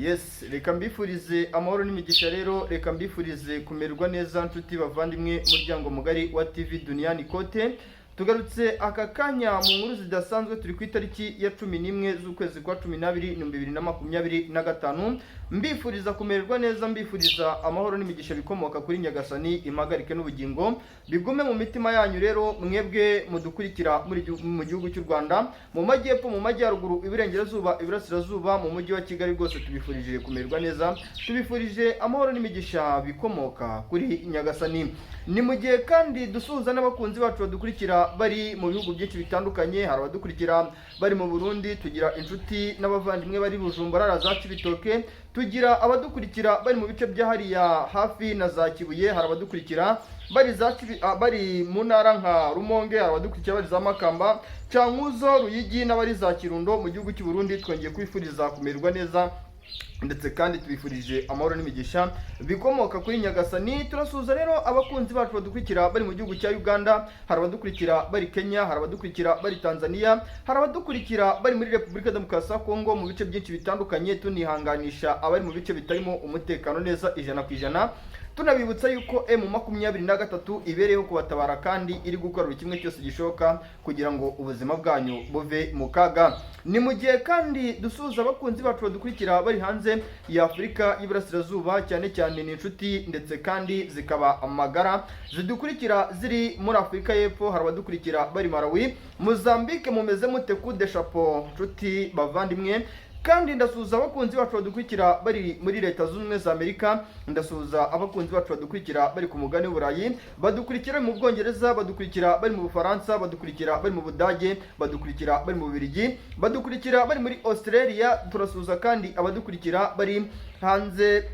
Yes, reka mbifurize amahoro n'imigisha rero, reka mbifurize kumererwa neza nshuti bavandimwe muryango mugari wa TV Duniani Kote. Tugarutse aka kanya mu nkuru zidasanzwe, turi ku itariki ya 11 z'ukwezi kwa 12 2025. Mbifuriza kumererwa neza, mbifuriza amahoro n'imigisha bikomoka kuri Nyagasani, impagarike n'ubugingo bigume mu mitima yanyu. Rero mwebwe mudukurikira mu gihugu cy'u Rwanda, mu majyepfo, mu majyaruguru, iburengerazuba, iburasirazuba, mu mujyi wa Kigali, rwose tubifurije kumererwa neza, tubifurije amahoro n'imigisha bikomoka kuri Nyagasani. Ni mu gihe kandi dusuhuza n'abakunzi bacu badukurikira bari mu bihugu byinshi bitandukanye. Hari abadukurikira bari mu Burundi, tugira inshuti n'abavandimwe bari Bujumbura, za Cibitoke, tugira abadukurikira bari mu bice bya hariya hafi na za Kibuye, hari abadukurikira bari mu ntara nka Rumonge, hari abadukurikira bari za Makamba, Cankuzo, Ruyigi n'abari za Kirundo mu gihugu cy'u Burundi. Twongeye kwifuriza kumererwa neza ndetse kandi tubifurije amahoro n'imigisha bikomoka kuri Nyagasani. Turasuhuza rero abakunzi bacu badukurikira bari mu gihugu cya Uganda, hari abadukurikira bari Kenya, hari abadukurikira bari Tanzania, hari abadukurikira bari muri Repubulika Demokarasi ya Kongo, mu bice byinshi bitandukanye. Tunihanganisha abari mu bice bitarimo umutekano neza 100%. Tunabibutsa yuko M23 ibereyeho kubatabara kandi iri gukora buri kimwe cyose gishoboka kugira ngo ubuzima bwanyu buve mu kaga. Ni mu gihe kandi dusuhuza abakunzi bacu badukurikira bari hanze ya Afurika y'Iburasirazuba, cyane cyane ni inshuti ndetse kandi zikaba amagara zidukurikira ziri muri Afurika y'Epfo. Hari abadukurikira bari Malawi, Mozambique. Mumeze mute? Coup de chapeau nshuti bavandimwe. Kandi ndasuhuza abakunzi bacu badukurikira bari muri Leta Zunze Ubumwe za Amerika, ndasuhuza abakunzi bacu badukurikira bari ku mugani w'Uburayi, badukurikira mu Bwongereza, badukurikira bari mu Bufaransa, badukurikira bari mu Budage, badukurikira bari mu Bubiligi, badukurikira bari muri Australia. Turasuhuza kandi abadukurikira bari hanze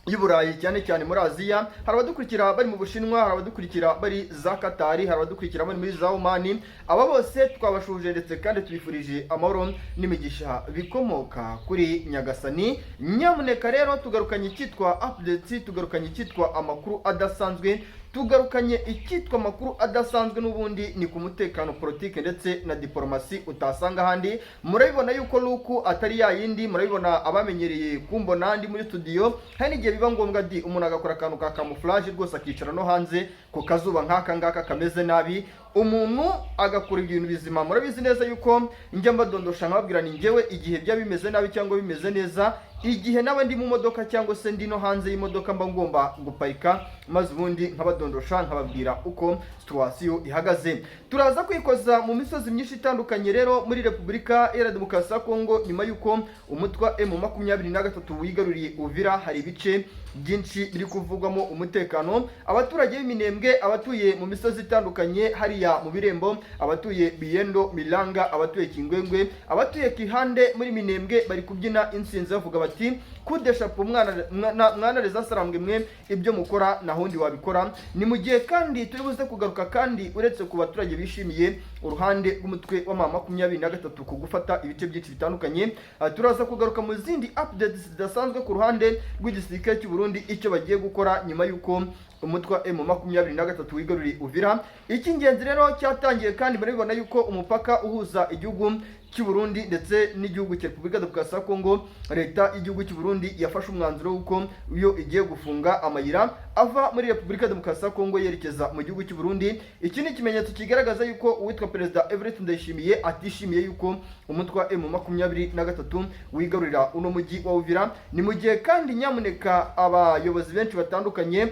y'Uburayi, cyane cyane muri Aziya. Hari abadukurikira bari mu Bushinwa, hari abadukurikira bari za Katari, hari abadukurikira bari muri za Omani. Aba bose twabashuje ndetse kandi tubifurije amahoro n'imigisha bikomoka kuri Nyagasani. Nyamuneka rero tugarukanye icyitwa updates, tugarukanye icyitwa amakuru adasanzwe, tugarukanye icyitwa amakuru adasanzwe. N'ubundi ni ku mutekano, politike ndetse na diplomasi utasanga ahandi. Murabibona yuko Luku atari yayindi, murabibona abamenyereye kumbona ndi muri studio. Hari n'igihe biba ngombwa umuntu agakora akantu ka camouflage rwose, akicara no hanze ku kazuba nk'aka ngaka kameze nabi, umuntu agakora ibintu bizima. Murabizi neza yuko njya mbadondosha nkababwira ni njyewe igihe bya bimeze nabi cyangwa bimeze neza, igihe naba ndi mu modoka cyangwa se ndi no hanze y'imodoka mba ngomba guparika, maze ubundi nkabadondosha nkababwira uko situation ihagaze. Turaza kwikoza mu misozi myinshi itandukanye rero muri Repubulika ya Demokarasi ya Kongo, nyuma yuko umutwa M23 wigaruriye Uvira. Hari ibice byinshi biri kuvugwamo umutekano, abaturage b'iminembwe, abatuye mu misozi itandukanye hariya mu Birembo, abatuye Biyendo, Milanga, abatuye Kingwengwe, abatuye Kihande muri Minembwe bari kubyina insinzi bavuga bati coup de chapeau mwana reza sarambwe mwe, ibyo mukora nahundi wabikora. Ni mu gihe kandi turi buze kugaruka kandi uretse ku baturage bishimiye uruhande rw'umutwe wa M23 ku gufata ibice byinshi bitandukanye, turaza kugaruka mu zindi updates zidasanzwe ku ruhande rw'igisirikare cy'u Burundi, icyo bagiye gukora nyuma yuko umutwe wa M23 wigaruriye Uvira. Icy'ingenzi rero cyatangiye kandi murabibona yuko umupaka uhuza igihugu cy'u Burundi ndetse n'igihugu cya Repubulika Demokarasi ya Kongo, leta y'igihugu cy'u Burundi yafashe umwanzuro w'uko iyo igiye gufunga amayira ava muri Repubulika Demokarasi ya Kongo yerekeza mu gihugu cy'u Burundi. Iki ni ikimenyetso kigaragaza yuko uwitwa Perezida Evariste Ndayishimiye atishimiye yuko umutwe wa M23 wigarurira uno mujyi wa Uvira. Ni mu gihe kandi nyamuneka abayobozi benshi batandukanye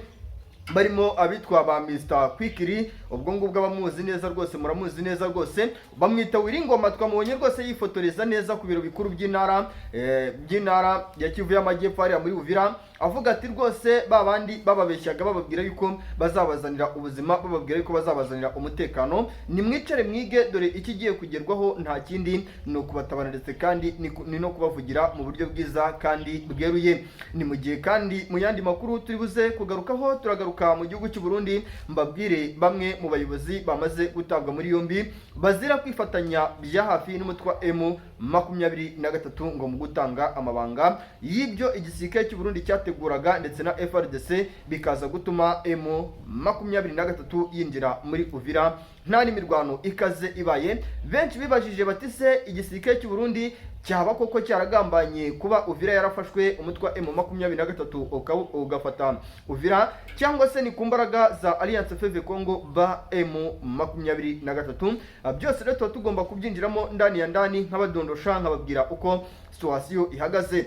barimo abitwa ba Mr Kwikiri, ubwo ngubwo abamuzi neza rwose, muramuzi neza rwose, bamwita Wiringoma. Twamubonye rwose yifotoreza neza ku biro bikuru by'intara ya Kivu y'Amajyepfo hariya muri Uvira, avuga ati rwose babandi bababeshyaga bababwira yuko bazabazanira ubuzima, bababwira yuko bazabazanira umutekano, ni mwicare mwige, dore ikigiye kugerwaho nta kindi ni ukubatabara ndetse kandi ni no kubavugira mu buryo bwiza kandi bweruye. Ni mu gihe kandi mu yandi makuru turi buze kugarukaho, turagaruka mu gihugu cy'u Burundi, mbabwire bamwe mu bayobozi bamaze gutabwa muri yombi bazira kwifatanya bya hafi n'umutwe wa M23 ngo mu gutanga amabanga y'ibyo igisirikare cy'u Burundi cyateguraga ndetse na FRDC, bikaza gutuma M23 yinjira muri Uvira nta n'imirwano ikaze ibaye. Benshi bibajije bati se igisirikare cy'u Burundi cyaba koko cyaragambanye kuba Uvira yarafashwe umutwe wa M23 ugafata Uvira, cyangwa se ni ku mbaraga za Alliance Fleuve Congo ba M23. Byose rero tuba tugomba kubyinjiramo ndani ya ndani nk'abadondosha nkababwira uko situation ihagaze.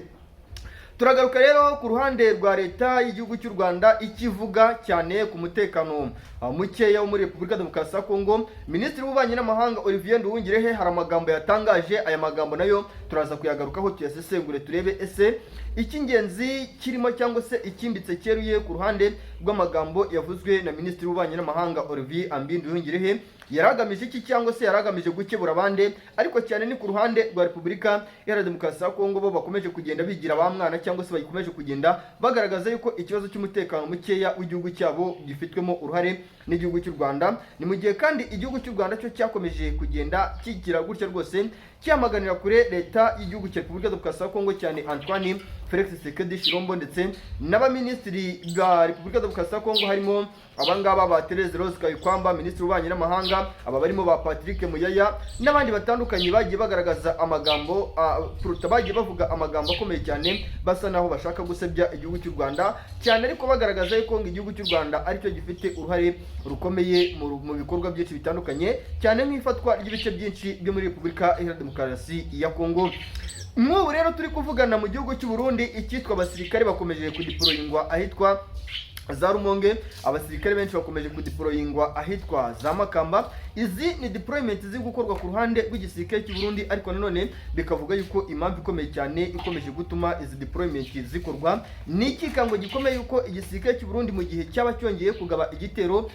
Turagaruka rero ku ruhande rwa leta y'igihugu cy'u Rwanda ikivuga cyane ku mutekano mukeya wo muri Repubulika Demokarasi ya Kongo. Minisitiri w'Ububanyi n'Amahanga Olivier Nduhungirehe hari amagambo yatangaje, aya magambo nayo turaza kuyagarukaho tuyasesengure turebe ese icy'ingenzi kirimo cyangwa se ikimbitse cyeruye ku ruhande rw'amagambo yavuzwe na Minisitiri w'Ububanyi n'Amahanga Olivier Nduhungirehe. Yaragamije iki cyangwa se yaragamije gukebura abandi, ariko cyane ni ku ruhande rwa Repubulika Iharanira Demokarasi ya Kongo bo bakomeje kugenda bigira ba mwana cyangwa se bakomeje kugenda bagaragaza yuko ikibazo cy'umutekano mukeya w'igihugu cyabo gifitwemo uruhare n'igihugu cy'u Rwanda. Ni mu gihe kandi igihugu cy'u Rwanda cyo cyakomeje kugenda kigira gutya rwose cyamaganira kure leta y'igihugu cya Repubulika Demokarasi ya Kongo, cyane Antoine Felix Tshisekedi Tshilombo ndetse n'abaminisitiri ba Repubulika Demokarasi ya Kongo harimo abangaba ba Therese Rose Kayikwamba, minisitiri w'Ububanyi n'Amahanga, aba barimo ba Patrick Muyaya n'abandi batandukanye bagiye bagaragaza amagambo bagiye bavuga amagambo akomeye cyane basa naho bashaka gusebya igihugu cy'u Rwanda cyane, ariko bagaragaza yuko igihugu cy'u Rwanda aricyo gifite uruhare rukomeye mu bikorwa byinshi bitandukanye, cyane nk'ifatwa ry'ibice byinshi byo muri Repubulika Iharanira Demokarasi ya Kongo. Nk'ubu rero turi kuvugana mu gihugu cy'u Burundi, icyitwa abasirikare bakomeje kudiployingwa ahitwa za Rumonge, abasirikare benshi bakomeje kudiployingwa ahitwa za Makamba. Izi ni deployment ziri gukorwa ku ruhande rw'igisirikare cy'u Burundi, ariko nanone bikavuga yuko impamvu ikomeye cyane ikomeje gutuma izi deployment zikorwa ni ikikango gikomeye yuko igisirikare cy'u Burundi mu gihe cyaba cyongeye kugaba igitero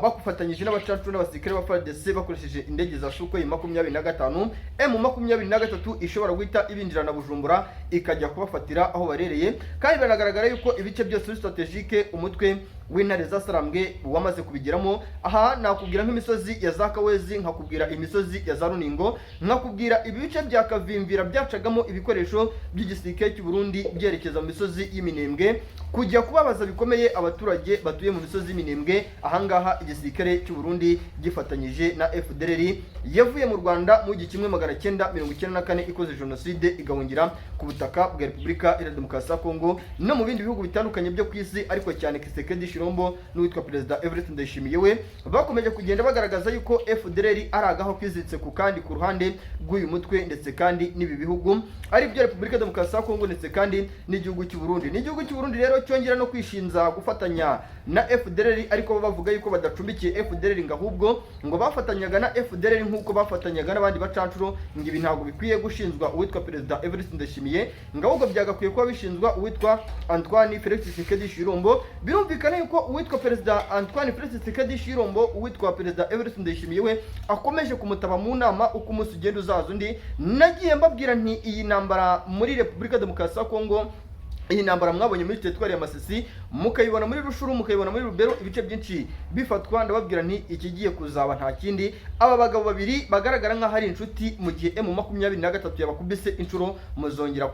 bakufatanyije n'abacacu n'abasirikare ba FARDC bakoresheje indege za Sukhoi 25, M23 ishobora guhita ibinjirana Bujumbura ikajya kubafatira aho barereye, kandi biragaragara yuko ibice byose strategique umutwe w'intare za Sarambwe wamaze kubigeramo. Aha nakubwira nk'imisozi ya za Kawezi, nkakubwira imisozi ya za Runingo, nkakubwira ibice bya Kavimvira byacagamo ibikoresho by'igisirikare cy'u Burundi byerekeza mu misozi y'Iminembwe kujya kubabaza bikomeye abaturage batuye mu misozi y'Iminembwe. Ahangaha igisirikare cy'u Burundi gifatanyije na FDLR yavuye mu Rwanda mu 1994 ikoze jenoside igahungira ku butaka bwa Repubulika Iharanira Demokarasi ya Kongo no mu bindi bihugu bitandukanye byo ku isi, ariko cyane Tshisekedi Tshilombo n'uwitwa Perezida Evariste Ndayishimiye we bakomeje kugenda bagaragaza yuko FDLR ari agaho kwiziritse ku kandi ku ruhande rw'uyu mutwe, ndetse kandi n'ibi bihugu ari byo Repubulika Demokarasi ya Kongo ndetse kandi n'igihugu cy'u Burundi. N'igihugu cy'u Burundi rero cyongera no kwishinza gufatanya na FDLR, ariko bavuga yuko badacumbikiye FDLR ngahubwo ngo bafatanyaga na FDLR nk'uko bafatanyaga n'abandi bacancuro. ngo ibi ntabwo bikwiye gushinzwa uwitwa Perezida Evariste Ndayishimiye, ngahubwo byagakwiye kuba bishinzwa uwitwa Antoine Felix Tshisekedi Tshilombo. Birumvikana yuko uwitwa Perezida Antoine Felix Tshisekedi Tshilombo uwitwa Perezida Evariste Ndayishimiye we akomeje kumutaba mu nama uko umunsi ugenda uzaza undi. Nagiye mbabwira nti iyi ntambara muri Repubulika Demokarasi ya Kongo, iyi ntambara mwabonye muri teritwari ya Masisi, mukayibona muri Rushuru, mukayibona muri Rubero, ibice byinshi bifatwa. Ndababwira nti ikigiye kuzaba nta kindi, aba bagabo babiri bagaragara nk'aho ari inshuti mu gihe M23 yabakubise inshuro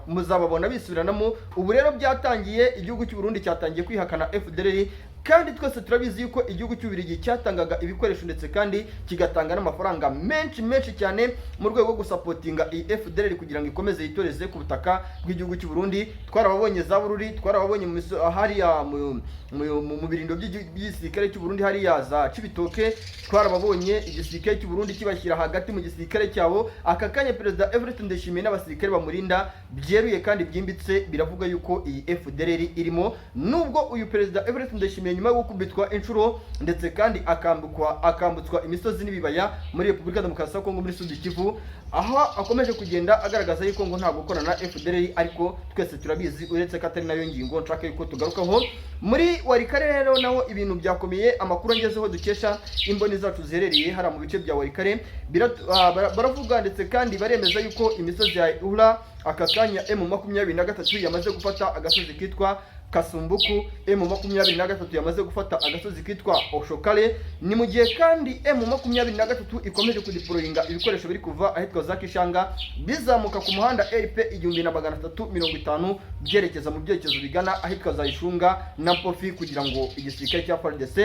muzababona bisubiranamo. Ubu rero byatangiye, igihugu cy'u Burundi cyatangiye kwihakana FDLR, kandi twese turabizi yuko igihugu cy'Ububiligi cyatangaga ibikoresho ndetse kandi kigatanga n'amafaranga menshi cyane mu rwego rwo gusapotinga iyi FDLR kugira ngo ikomeze yitoreze ku butaka bw'igihugu cy'u Burundi. Twarababonye za Bururi, twarababonye hariya mu birindo by'igisirikare cy'u Burundi hariya za Cibitoke, twarababonye igisirikare cy'u Burundi kibashyira hagati mu gisirikare cyabo. Aka kanya Perezida Evariste Ndayishimiye n'abasirikare bamurinda byeruye kandi byimbitse biravuga yuko iyi FDLR irimo, nubwo uyu Perezida Evariste Ndayishimiye nyuma yo gukubitwa inshuro ndetse kandi akambutswa imisozi n'ibibaya muri Repubulika Demokarasi ya Kongo muri Sud Kivu, aho akomeje kugenda agaragaza yuko ngo nta gukorana na FDLR, ariko twese turabizi uretse ko atari nayo ngingo nshaka yuko tugarukaho. Muri Warikare rero naho ibintu byakomeye, amakuru angezeho dukesha imboni zacu ziherereye hara mu bice bya Warikare baravuga ndetse kandi baremeza yuko imisozi ya Ura aka kanya M23 yamaze gufata agasozi kitwa Kasumbuku. M23 yamaze gufata agasozi kitwa Oshokale. Ni mu gihe kandi M23 ikomeje kudeployinga ibikoresho biri kuva ahitwa za Kishanga bizamuka ku muhanda RP 1350 byerekeza mu byerekezo bigana ahitwa za Ishunga na Mpofi, kugira ngo igisirikare cya FARDC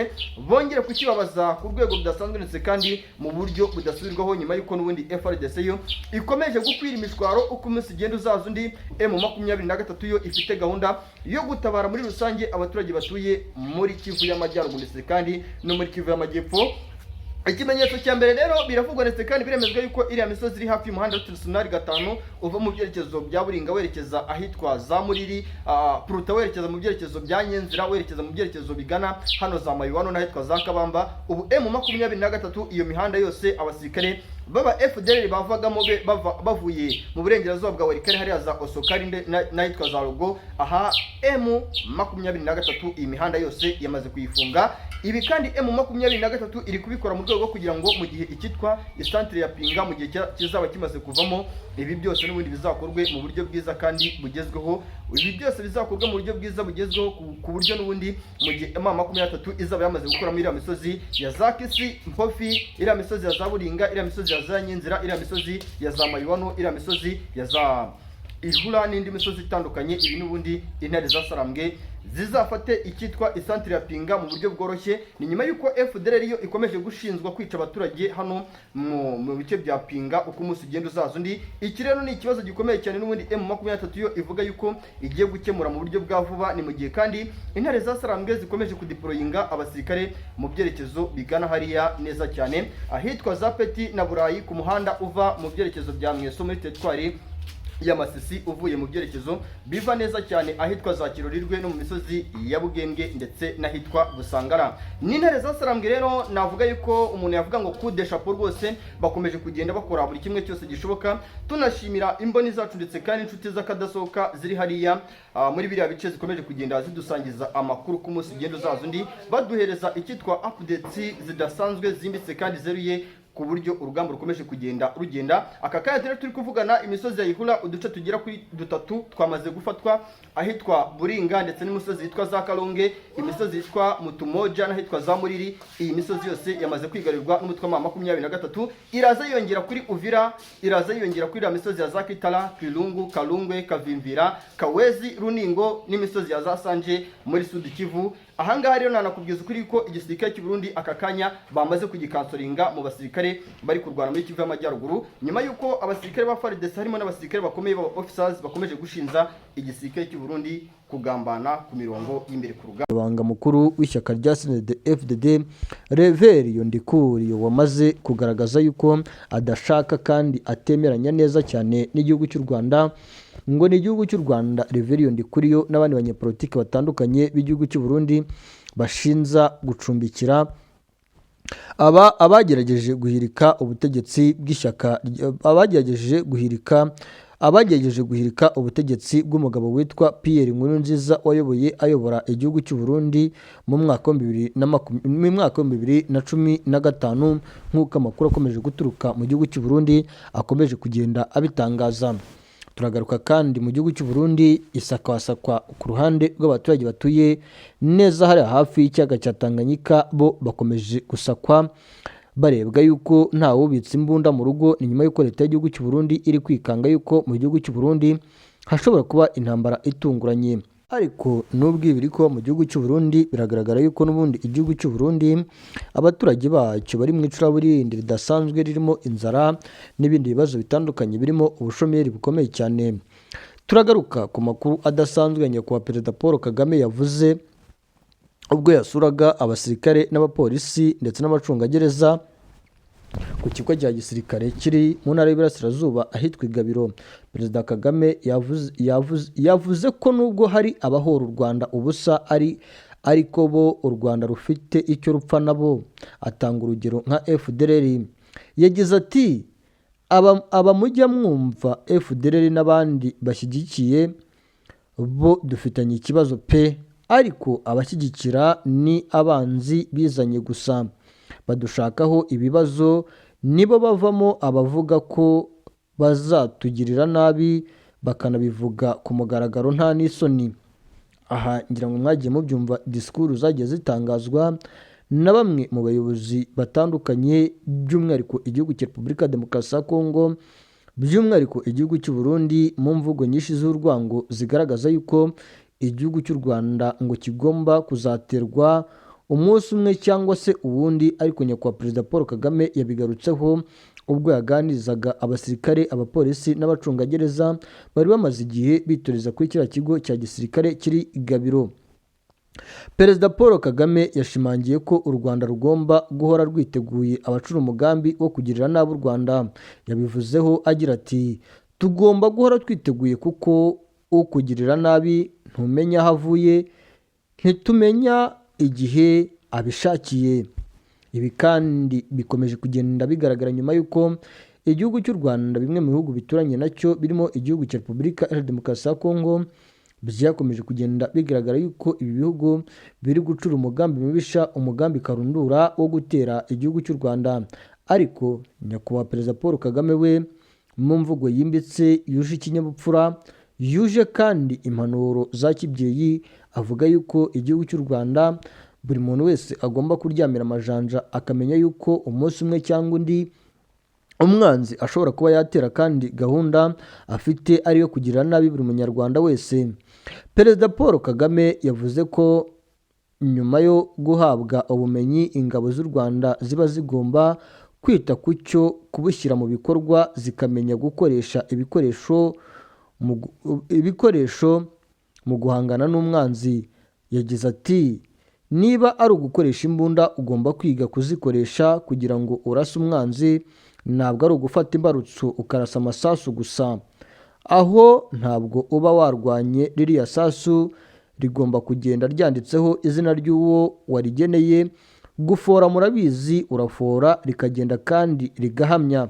bongere kukibabaza ku rwego rudasanzwe ndetse kandi mu buryo budasubirwaho, nyuma yuko n'ubundi FARDC yo ikomeje gukwira imishwaro uko umunsi ugenda uzaza undi. M23 yo ifite gahunda yo gutabara muri rusange abaturage batuye muri Kivu y'Amajyaruguru ndetse kandi no muri Kivu y'Amajyepfo. Ikimenyetso cya mbere rero biravugwa ndetse kandi biremezwa yuko iriya misozi iri hafi y'umuhanda wa Nationale 5 uva mu byerekezo bya Buringa werekeza ahitwa za Muriri, Pruta werekeza mu byerekezo bya Nyenzira, werekeza mu byerekezo bigana hano za Mayiwano n'ahitwa za Kabamba. Ubu M23 iyo mihanda yose abasirikare baba FDL bavagamo bavuye mu burengerazuba bwa Walikale hariya za Osokari n'ahitwa za Rugo. Aha M23 iyi mihanda yose yamaze kuyifunga. Ibi kandi M23 iri kubikora mu rwego kugira ngo mu gihe ikitwa isantre ya Pinga mu gihe kizaba kimaze kuvamo, ibi byose n'ubundi bizakorwe mu buryo bwiza kandi bugezweho. Ibi byose bizakorwa mu buryo bwiza bugezweho ku buryo n'ubundi mu gihe M23 izaba yamaze gukora muri iriya misozi ya za Kisi, Mpofi, iriya misozi ya za Buringa, iriya misozi ya za Nyenzira, iriya misozi ya za Mayiwano, iriya misozi ya za Ihura n'indi misozi itandukanye. Ibi n'ubundi intare za Sarambwe zizafate ikitwa isantre ya Pinga mu buryo bworoshye. Ni nyuma yuko FDL yo ikomeje gushinzwa kwica abaturage hano mu bice bya Pinga uko umunsi ugenda uzaza undi. Iki rero ni ikibazo gikomeye cyane n'ubundi M23 yo ivuga yuko igiye gukemura mu buryo bwa vuba. Ni mu gihe kandi intare za Sarambwe zikomeje kudeployinga abasirikare mu byerekezo bigana hariya neza cyane ahitwa za Peti na Burayi ku muhanda uva mu byerekezo bya Mweso muri teritwari y'Amasisi uvuye mu byerekezo biva neza cyane ahitwa za Kirorirwe no mu misozi ya Bugembwe ndetse n'ahitwa Busangara. N'intare za Sarambwe rero navuga yuko umuntu yavuga ngo kude chapeau rwose bakomeje kugenda bakora buri kimwe cyose gishoboka. Tunashimira imboni zacu ndetse kandi inshuti z'akadasohoka ziri hariya muri biriya bice zikomeje kugenda zidusangiza amakuru ku munsi ugenda uzaza undi, baduhereza ikitwa updates zidasanzwe zimbitse kandi zeruye ku buryo urugamba rukomeje kugenda rugenda. Aka kanya rero turi kuvugana imisozi ya Ihura uduce tugera kuri 3 twamaze gufatwa ahitwa Buringa ndetse n'imisozi yitwa za Kalonge, imisozi yitwa Mutumoja n'ahitwa za Muriri. Iyi misozi yose yamaze kwigarirwa n'umutwe wa 23. Iraza yongera kuri Uvira, iraza yongera kuri misozi ya za Kitala, Kirungu, Kalungwe, Kavimvira, Kawezi, Runingo n'imisozi ya za Sanje muri Sud Kivu. Ahangaha rero nanakubwiza ukuri ko igisirikare cy'u Burundi aka kanya bamaze kugikansoringa mu basirikare bari kurwana muri Kivu y'Amajyaruguru, nyuma yuko abasirikare ba FARDC harimo n'abasirikare bakomeye baba officers bakomeje gushinza igisirikare cy'u Burundi kugambana ku mirongo y'imbere ku rugamba. Abanga mukuru w'ishyaka rya FDD Reverio Ndikuriyo wamaze kugaragaza yuko adashaka kandi atemeranya neza cyane n'igihugu cy'u Rwanda, ngo ni igihugu cy'u Rwanda Reverio Ndikuriyo n'abandi banyepolitiki batandukanye b'igihugu cy'u Burundi bashinza gucumbikira abagerageje guhirika ubutegetsi bw'ishyaka abagerageje guhirika ubutegetsi bw'umugabo witwa Pierre Nkurunziza ayobora igihugu cy'u Burundi mu mwaka wa 2015 nk'uko amakuru akomeje guturuka mu gihugu cy'u Burundi akomeje kugenda abitangaza. Turagaruka kandi mu gihugu cy'u Burundi isakwa ku ruhande rw'abaturage batuye neza hari hafi y'icyaga cya Tanganyika, bo bakomeje gusakwa barebwa yuko nta wubitse imbunda mu rugo. Ni nyuma yuko leta y'igihugu cy'u Burundi iri kwikanga yuko mu gihugu cy'u Burundi hashobora kuba intambara itunguranye. Ariko nubwo ibiri ko mu gihugu cy'u Burundi biragaragara yuko n'ubundi igihugu cy'u Burundi abaturage bacyo bari mu icuraburindi ridasanzwe ririmo inzara n'ibindi bibazo bitandukanye birimo ubushomeri bukomeye cyane. Turagaruka ku makuru adasanzwe nyakubahwa Perezida Paul Kagame yavuze ubwo yasuraga abasirikare n'abapolisi ndetse n'abacungagereza ku kigo cya gisirikare kiri mu ntara y'Iburasirazuba ahitwa Igabiro. Perezida Kagame yavuze ko nubwo hari abahora u Rwanda ubusa ariko bo u Rwanda rufite icyo rupfa nabo. Atanga urugero nka FDLR, yagize ati abamujya mwumva FDLR n'abandi bashyigikiye bo dufitanye ikibazo pe, ariko abashyigikira ni abanzi bizanye gusa badushakaho ibibazo, nibo bavamo abavuga ko bazatugirira nabi bakanabivuga ku mugaragaro nta n'isoni. aha ngira ngo mwagiye mubyumva disikuru zagiye zitangazwa na bamwe mu bayobozi batandukanye, by'umwihariko igihugu cya Repubulika ya Demokarasi ya Kongo, by'umwihariko igihugu cy'u Burundi, mu mvugo nyinshi z'urwango zigaragaza yuko igihugu cy'u Rwanda ngo kigomba kuzaterwa umunsi umwe cyangwa se uwundi. Ariko nyakubahwa Perezida Paul Kagame yabigarutseho ubwo yaganirizaga abasirikare, abapolisi n'abacungagereza bari bamaze igihe bitoreza kuri kiriya kigo cya gisirikare kiri i Gabiro. Perezida Paul Kagame yashimangiye ko u Rwanda rugomba guhora rwiteguye abacura umugambi wo kugirira nabi u Rwanda. Yabivuzeho agira ati tugomba guhora twiteguye kuko ukugirira nabi ntumenya aho avuye, ntitumenya igihe abishakiye. Ibi kandi bikomeje kugenda bigaragara nyuma y'uko igihugu cy'u Rwanda, bimwe mu bihugu bituranye nacyo birimo igihugu cya Repubulika ya Demokarasi ya Kongo, byakomeje kugenda bigaragara yuko ibi bihugu biri gucura umugambi mubisha, umugambi karundura wo gutera igihugu cy'u Rwanda. Ariko nyakubahwa Perezida Paul Kagame we mu mvugo yimbitse yuje ikinyabupfura, yuje kandi impanuro za kibyeyi, avuga yuko igihugu cy'u Rwanda buri muntu wese agomba kuryamira amajanja, akamenya yuko umunsi umwe cyangwa undi umwanzi ashobora kuba yatera, kandi gahunda afite ariyo kugirira nabi buri munyarwanda wese. Perezida Paul Kagame yavuze ko nyuma yo guhabwa ubumenyi, ingabo z'u Rwanda ziba zigomba kwita ku cyo kubushyira mu bikorwa, zikamenya gukoresha ibikoresho mu guhangana n'umwanzi. Yagize ati niba ari ugukoresha imbunda, ugomba kwiga kuzikoresha kugira ngo urase umwanzi, ntabwo ari ugufata imbarutso ukarasa amasasu gusa. Aho ntabwo uba warwanye, ririya sasu rigomba kugenda ryanditseho izina ry'uwo warigeneye. Gufora murabizi, urafora rikagenda kandi rigahamya.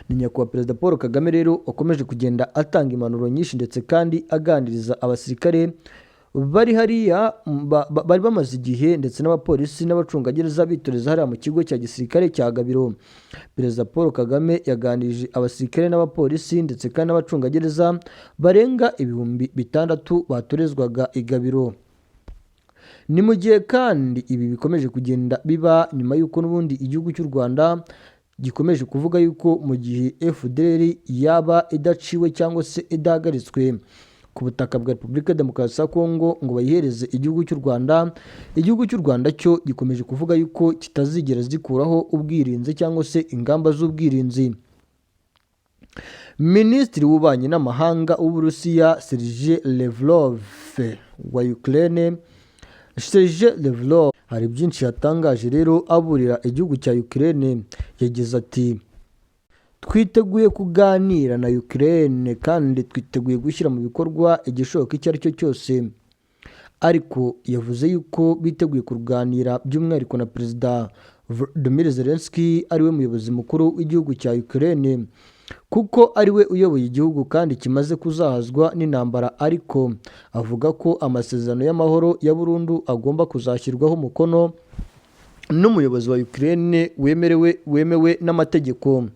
Ni nyakubahwa Perezida Paul Kagame rero ukomeje kugenda atanga impanuro nyinshi, ndetse kandi aganiriza abasirikare bari hariya, bari bamaze igihe, ndetse n'abapolisi n'abacungagereza bitoreza hariya mu kigo cya gisirikare cya Gabiro. Perezida Paul Kagame yaganirije abasirikare n'abapolisi ndetse kandi n'abacungagereza barenga 6,000 batorezwaga i Gabiro. Ni mu gihe kandi ibi bikomeje kugenda biba nyuma y'uko n'ubundi igihugu cy'u Rwanda gikomeje kuvuga yuko mu gihe FDLR yaba idaciwe cyangwa se idahagaritswe ku butaka bwa Repubulika ya Demokarasi ya Kongo ngo bayihereze igihugu cy'u Rwanda, igihugu cy'u Rwanda cyo gikomeje kuvuga yuko kitazigera zikuraho ubwirinzi cyangwa se ingamba z'ubwirinzi. Minisitiri w'ububanyi n'amahanga w'Uburusiya Sergei Lavrov wa Ukraine, Sergei Lavrov hari byinshi yatangaje rero aburira igihugu cya Ukraine. Yagize ati twiteguye kuganira na Ukraine kandi twiteguye gushyira mu bikorwa igishoboka icyo ari cyo cyose. Ariko yavuze yuko biteguye kuganira by'umwihariko na Perezida Volodymyr Zelensky, ariwe muyobozi mukuru w'igihugu cya Ukraine, kuko ariwe uyoboye igihugu kandi kimaze kuzahazwa n'intambara. Ariko avuga ko amasezerano y'amahoro ya burundu agomba kuzashyirwaho umukono n'umuyobozi wa Ukraine wemewe n'amategeko.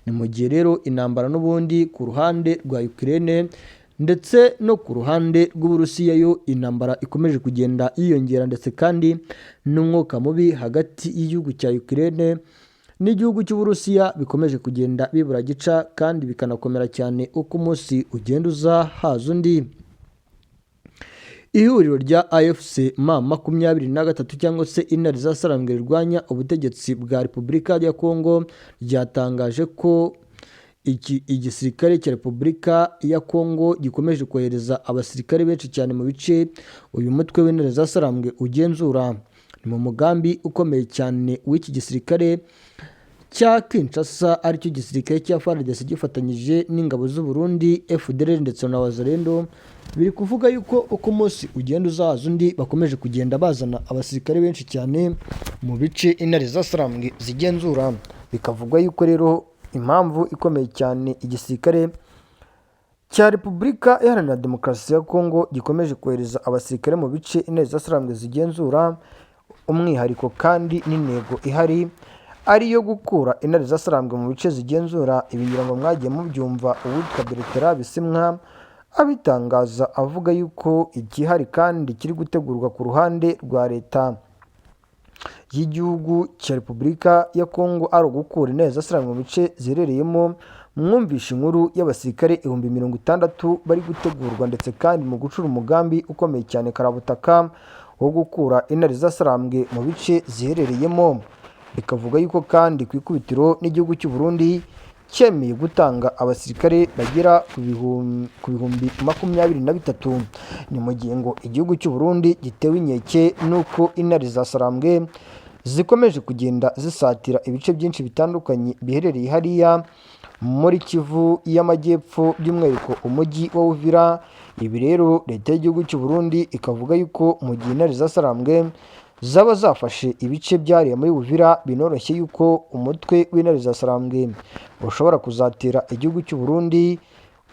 Ni mu gihe rero intambara n'ubundi ku ruhande rwa Ukraine ndetse no ku ruhande rw'Uburusiya yo intambara ikomeje kugenda yiyongera, ndetse kandi n'umwuka mubi hagati y'igihugu cya Ukraine n'igihugu cy'Uburusiya bikomeje kugenda bibura gica, kandi bikanakomera cyane uko umunsi ugenda uza haza undi. Ihuriro rya AFC M23 cyangwa se intare zasarambwe rirwanya ubutegetsi bwa Repubulika ya Kongo ryatangaje ko igisirikare cya Repubulika ya Kongo gikomeje kohereza abasirikare benshi cyane mu bice uyu mutwe w'intare zasarambwe ugenzura. Ni mu mugambi ukomeye cyane w'iki gisirikare cya Kinshasa, aricyo gisirikare cya FARDC gifatanyije n'ingabo z'u Burundi FDLR ndetse na Wazalendo. Biri kuvuga yuko uko umunsi ugenda uzaza undi bakomeje kugenda bazana abasirikare benshi cyane mu bice intare zasarambwe zigenzura. Bikavugwa yuko rero impamvu ikomeye cyane igisirikare cya Repubulika Iharanira Demokarasi ya Kongo gikomeje kohereza abasirikare mu bice intare zasarambwe zigenzura, umwihariko kandi n'intego ihari ariyo gukura intare zasarambwe mu bice zigenzura. Ibi ngira ngo mwagiye mubyumva uwitwa Bertrand Bisimwa abitangaza avuga yuko igihari kandi kiri gutegurwa ku ruhande rwa leta y'igihugu cya Repubulika ya Kongo ari ugukura intare zasarangwe mu bice ziherereyemo. Mwumvishe inkuru y'abasirikare 60,000 bari gutegurwa ndetse kandi mu gucura umugambi ukomeye cyane karabutaka wo gukura intare zasarambwe mu bice ziherereyemo. Bikavuga yuko kandi ku ikubitiro n'igihugu cy'u Burundi cyemeye gutanga abasirikare bagera ku bihumbi 23. Ni mu gihe ngo igihugu cy'u Burundi gitewe inkeke nuko intare zasarambwe zikomeje kugenda zisatira ibice byinshi bitandukanye biherereye hariya muri Kivu y'Amajyepfo, by'umwihariko umujyi wa Uvira. Ibi rero leta y'igihugu cy'u Burundi ikavuga yuko mu gihe intare zasarambwe zaba zafashe ibice byariya muri Uvira, binoroshye yuko umutwe w'intare zasarambwe ushobora kuzatera igihugu cy'u Burundi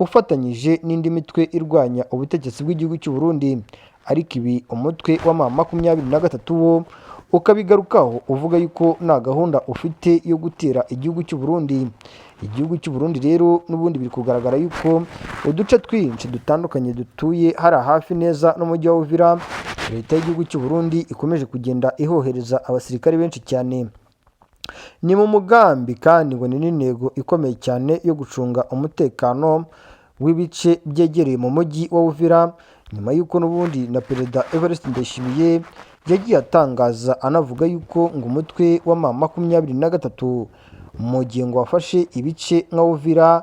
ufatanyije n'indi mitwe irwanya ubutegetsi bw'igihugu cy'u Burundi. Ariko ibi umutwe wa M23 wo ukabigarukaho uvuga yuko nta gahunda ufite yo gutera igihugu cy'u Burundi. Igihugu cy'u Burundi rero n'ubundi biri kugaragara yuko uduce twinshi dutandukanye dutuye hari hafi neza n'umujyi wa Uvira, leta y'igihugu cy'u Burundi ikomeje kugenda ihohereza abasirikare benshi cyane. Ni mu mugambi kandi ngo ni n'intego ikomeye cyane yo gucunga umutekano w'ibice byegereye mu mujyi wa Uvira, nyuma y'uko n'ubundi na Perezida Evariste Ndayishimiye yagiye atangaza anavuga yuko ngo umutwe wa M23 mu gihe ngo wafashe ibice nka Uvira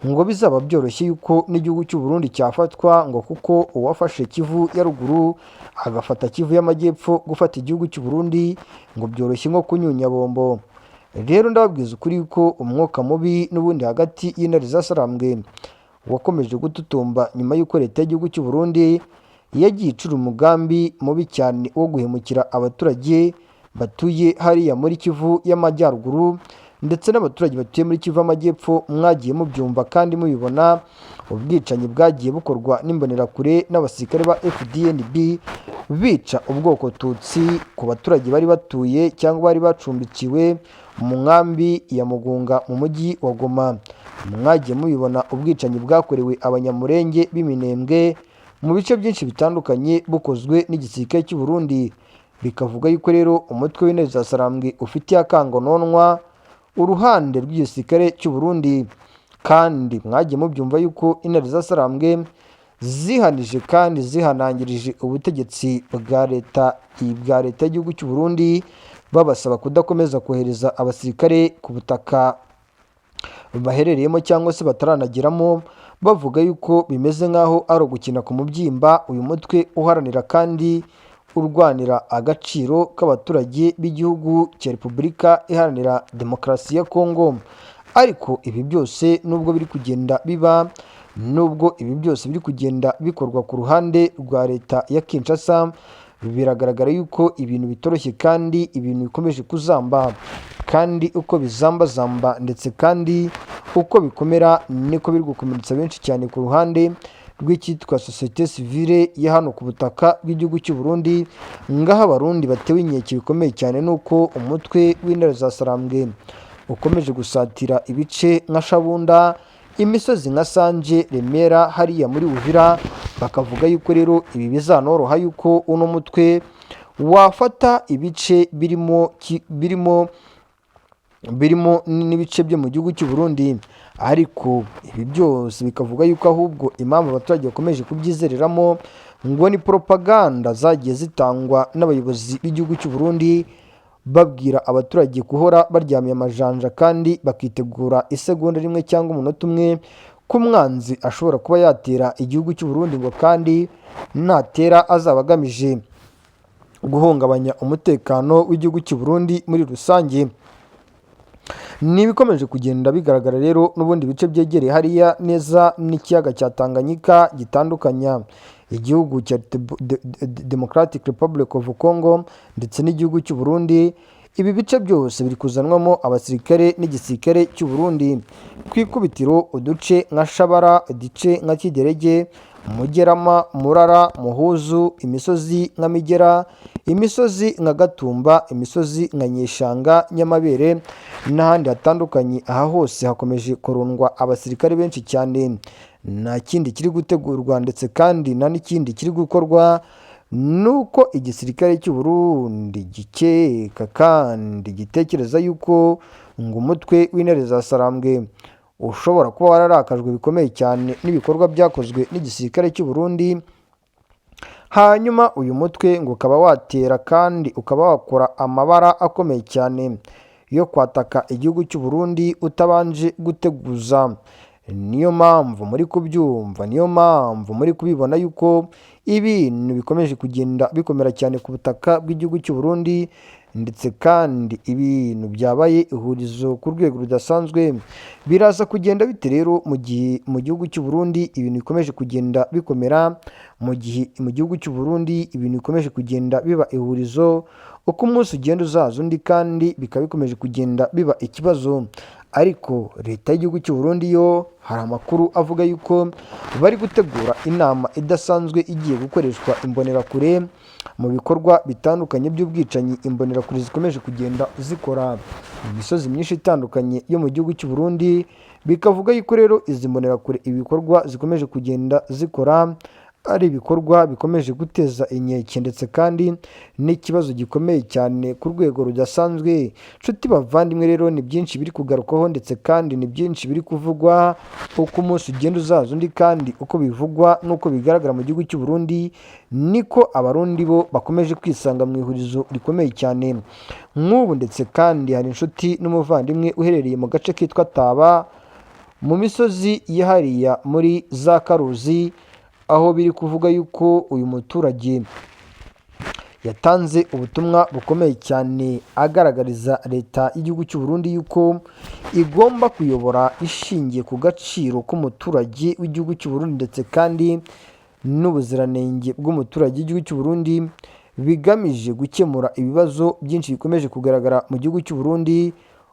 ngo bizaba byoroshye yuko n'igihugu cy'u Burundi cyafatwa, ngo kuko uwafashe Kivu ya ruguru agafata Kivu y'Amajyepfo, gufata igihugu cy'u Burundi ngo byoroshye nko kunyunya bombo. Rero ndababwiza ukuri yuko umwuka mubi n'ubundi hagati y'intare zasarambwe wakomeje gututumba nyuma y'uko leta y'igihugu cy'u Burundi yagiye icura umugambi mubi cyane wo guhemukira abaturage batuye hariya muri Kivu y'Amajyaruguru ndetse n'abaturage batuye muri Kivu y'Amajyepfo. Mwagiye mubyumva kandi mubibona ubwicanyi bwagiye bukorwa n'imbonerakure n'abasirikare ba FDNB bica ubwoko Tutsi ku baturage bari batuye cyangwa bari bacumbikiwe mu nkambi ya Mugunga mu mujyi wa Goma. Mwagiye mubibona ubwicanyi bwakorewe abanyamurenge b'iminembwe mu bice byinshi bitandukanye bukozwe n'igisirikare cy'u Burundi. Bikavuga yuko rero umutwe w'intare zasarambwe ufitiye akangononwa uruhande rw'igisirikare cy'u Burundi, kandi mwagiye mubyumva yuko intare zasarambwe zihanije kandi zihanangirije ubutegetsi bwa leta y'igihugu cy'u Burundi, babasaba kudakomeza kohereza abasirikare ku butaka baherereyemo cyangwa se bataranageramo, bavuga yuko bimeze nk'aho ari ugukina ku mubyimba uyu mutwe uharanira kandi urwanira agaciro k'abaturage b'igihugu cya Repubulika Iharanira Demokarasi ya Kongo. Ariko ibi byose nubwo biri kugenda biba, nubwo ibi byose biri kugenda bikorwa ku ruhande rwa leta ya Kinshasa, biragaragara yuko ibintu bitoroshye kandi ibintu bikomeje kuzamba, kandi uko bizambazamba ndetse kandi uko bikomera niko biri gukomeretsa benshi cyane ku ruhande rw'icyitwa societe civile ya hano ku butaka bw'igihugu cy'u Burundi. Ngaho abarundi batewe inkeke bikomeye cyane nuko umutwe w'intare zasarambwe ukomeje gusatira ibice nka Shabunda, imisozi nka Sanje, Remera hariya muri Uvira. Bakavuga yuko rero ibi bizanoroha yuko uno mutwe wafata ibice birimo n'ibice byo mu gihugu cy'u Burundi. Ariko ibi byose bikavuga yuko ahubwo impamvu abaturage bakomeje kubyizereramo ngo ni propaganda zagiye zitangwa n'abayobozi b'igihugu cy'u Burundi, babwira abaturage guhora baryamiye amajanja kandi bakitegura isegonda rimwe cyangwa umunota umwe ko umwanzi ashobora kuba yatera igihugu cy'u Burundi, ngo kandi natera azaba agamije guhungabanya umutekano w'igihugu cy'u Burundi muri rusange. Ni ibikomeje kugenda bigaragara rero n'ubundi bice byegereye hariya neza n'ikiyaga cya Tanganyika gitandukanya igihugu cya Democratic Republic of Congo ndetse n'igihugu cy'u Burundi. Ibi bice byose biri kuzanwamo abasirikare n'igisirikare cy'u Burundi. Ku ikubitiro uduce nka Shabara, uduce nka Kiderege, Mugerama, Murara, Muhuzu, imisozi nka Migera, imisozi nka Gatumba, imisozi nka Nyeshanga, Nyamabere n'ahandi hatandukanye. Aha hose hakomeje kurundwa abasirikare benshi cyane nta kindi kiri gutegurwa ndetse kandi nta n'ikindi kiri gukorwa, nuko igisirikare cy'u Burundi gikeka kandi gitekereza yuko ngo umutwe w'intare za Sarambwe ushobora kuba wararakajwe bikomeye cyane n'ibikorwa byakozwe n'igisirikare cy'u Burundi, hanyuma uyu mutwe ngo ukaba watera kandi ukaba wakora amabara akomeye cyane yo kwataka igihugu cy'u Burundi utabanje guteguza. Niyo mpamvu muri kubyumva, niyo mpamvu muri kubibona yuko ibintu bikomeje kugenda bikomera cyane ku butaka bw'igihugu cy'u Burundi, ndetse kandi ibintu byabaye ihurizo ku rwego rudasanzwe. Biraza kugenda bite rero mu gihe mu gihugu cy'u Burundi ibintu bikomeje kugenda bikomera, mu gihe mu gihugu cy'u Burundi ibintu bikomeje kugenda biba ihurizo, uko umunsi ugenda uzaza undi kandi bikaba bikomeje kugenda biba ikibazo. Ariko leta y'igihugu cy'u Burundi yo hari amakuru avuga yuko bari gutegura inama idasanzwe igiye gukoreshwa imbonerakure mu bikorwa bitandukanye by'ubwicanyi imbonerakure zikomeje kugenda zikora mu misozi myinshi itandukanye yo mu gihugu cy'u Burundi. Bikavuga yuko rero izi mbonerakure ibikorwa zikomeje kugenda zikora ari ibikorwa bikomeje guteza inkeke ndetse kandi n'ikibazo gikomeye cyane ku rwego rudasanzwe. Nshuti bavandimwe rero ni byinshi biri kugarukwaho ndetse kandi ni byinshi biri kuvugwa, uko umunsi ugenda uzaza undi kandi uko bivugwa n'uko bigaragara mu gihugu cy'u Burundi, niko abarundi bo bakomeje kwisanga mu ihurizo rikomeye cyane nk'ubu. Ndetse kandi hari inshuti n'umuvandimwe uherereye mu gace kitwa Taba mu misozi yahariya muri za Karuzi, aho biri kuvuga yuko uyu muturage yatanze ubutumwa bukomeye cyane agaragariza leta y'igihugu cy'u Burundi yuko igomba kuyobora ishingiye ku gaciro k'umuturage w'igihugu cy'u Burundi ndetse kandi n'ubuziranenge bw'umuturage w'igihugu cy'u Burundi, bigamije gukemura ibibazo byinshi bikomeje kugaragara mu gihugu cy'u Burundi.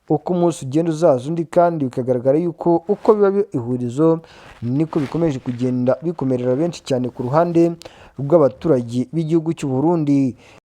Uko umunsi ugenda uzaza undi kandi bikagaragara yuko uko biba ihurizo niko bikomeje kugenda bikomerera benshi cyane ku ruhande rw'abaturage b'igihugu cy'u Burundi.